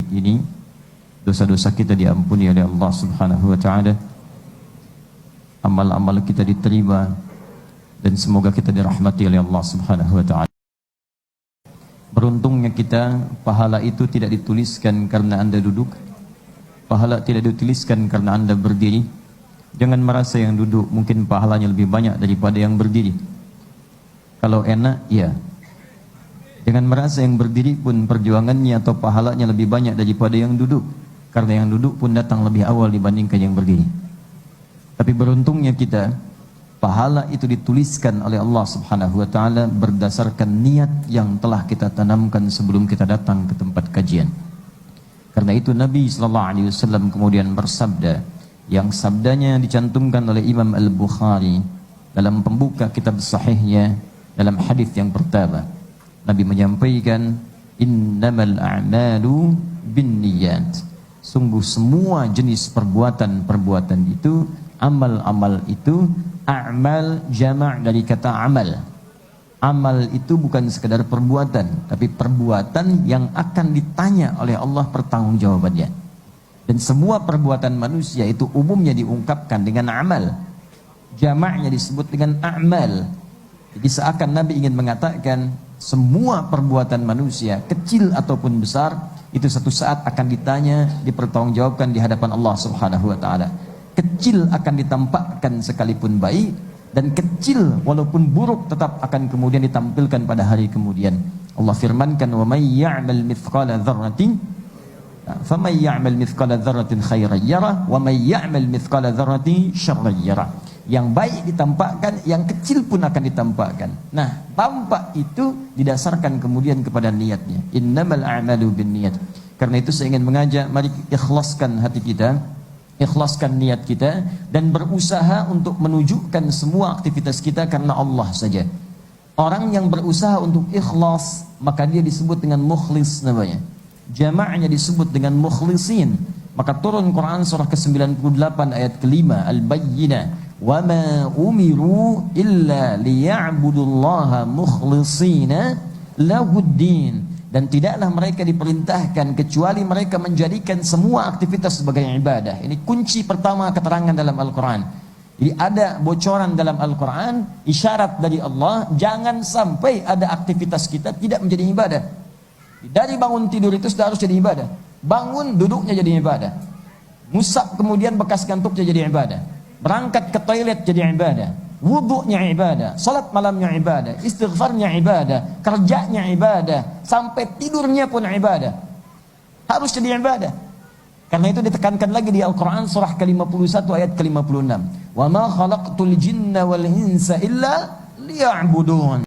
ini dosa-dosa kita diampuni oleh Allah Subhanahu wa taala, amal-amal kita diterima, dan semoga kita dirahmati oleh Allah Subhanahu wa taala. Beruntungnya kita, pahala itu tidak dituliskan karena Anda duduk, pahala tidak dituliskan karena Anda berdiri. Jangan merasa yang duduk mungkin pahalanya lebih banyak daripada yang berdiri. Kalau enak, ya. Jangan merasa yang berdiri pun perjuangannya atau pahalanya lebih banyak daripada yang duduk, karena yang duduk pun datang lebih awal dibandingkan yang berdiri. Tapi beruntungnya kita, pahala itu dituliskan oleh Allah Subhanahu wa taala berdasarkan niat yang telah kita tanamkan sebelum kita datang ke tempat kajian. Karena itu Nabi sallallahu alaihi wasallam kemudian bersabda, yang sabdanya dicantumkan oleh Imam Al-Bukhari dalam pembuka kitab sahihnya dalam hadis yang pertama. Nabi menyampaikan, innamal a'malu binniyat. Sungguh semua jenis perbuatan-perbuatan itu, amal-amal itu, a'mal jama' dari kata amal. Amal itu bukan sekedar perbuatan, tapi perbuatan yang akan ditanya oleh Allah pertanggungjawabannya. Dan semua perbuatan manusia itu umumnya diungkapkan dengan amal. Jama'nya disebut dengan a'mal. Jadi seakan Nabi ingin mengatakan, semua perbuatan manusia, kecil ataupun besar, itu satu saat akan ditanya, dipertanggungjawabkan di hadapan Allah Subhanahu wa taala. Kecil akan ditampakkan sekalipun baik, dan kecil walaupun buruk tetap akan kemudian ditampilkan pada hari kemudian. Allah firmankan, wa may ya'mal mithqala dzarratin faman ya'mal mithqala dzarratin khairan yarah wa may ya'mal mithqala dzarratin syarran yarah. Yang baik ditampakkan, yang kecil pun akan ditampakkan. Nah, tampak itu didasarkan kemudian kepada niatnya. Innamal a'malu binniyat. Karena itu saya ingin mengajak, mari ikhlaskan hati kita, ikhlaskan niat kita, dan berusaha untuk menunjukkan semua aktivitas kita karena Allah saja. Orang yang berusaha untuk ikhlas, maka dia disebut dengan mukhlis namanya. Jama'nya disebut dengan mukhlisin. Maka turun Quran surah ke-98 ayat ke-5, Al-Bayyinah. وَمَا أُمِرُوا إِلَّا لِيَعْبُدُوا اللَّهَ مُخْلِصِينَ لَهُ الدِّينَ. Dan tidaklah mereka diperintahkan kecuali mereka menjadikan semua aktivitas sebagai ibadah. Ini kunci pertama keterangan dalam Al-Quran. Jadi ada bocoran dalam Al-Quran, isyarat dari Allah, jangan sampai ada aktivitas kita tidak menjadi ibadah. Dari bangun tidur itu sudah harus jadi ibadah. Bangun, duduknya jadi ibadah. Musab kemudian bekas gantuknya jadi ibadah. Berangkat ke toilet jadi ibadah, wudhunya ibadah, salat malamnya ibadah, istighfarnya ibadah, kerjanya ibadah, sampai tidurnya pun ibadah. Harus jadi ibadah. Karena itu ditekankan lagi di Al-Quran surah ke-51 ayat ke-56. Wa ma khalaqtul jinna wal insa illa liya'budun.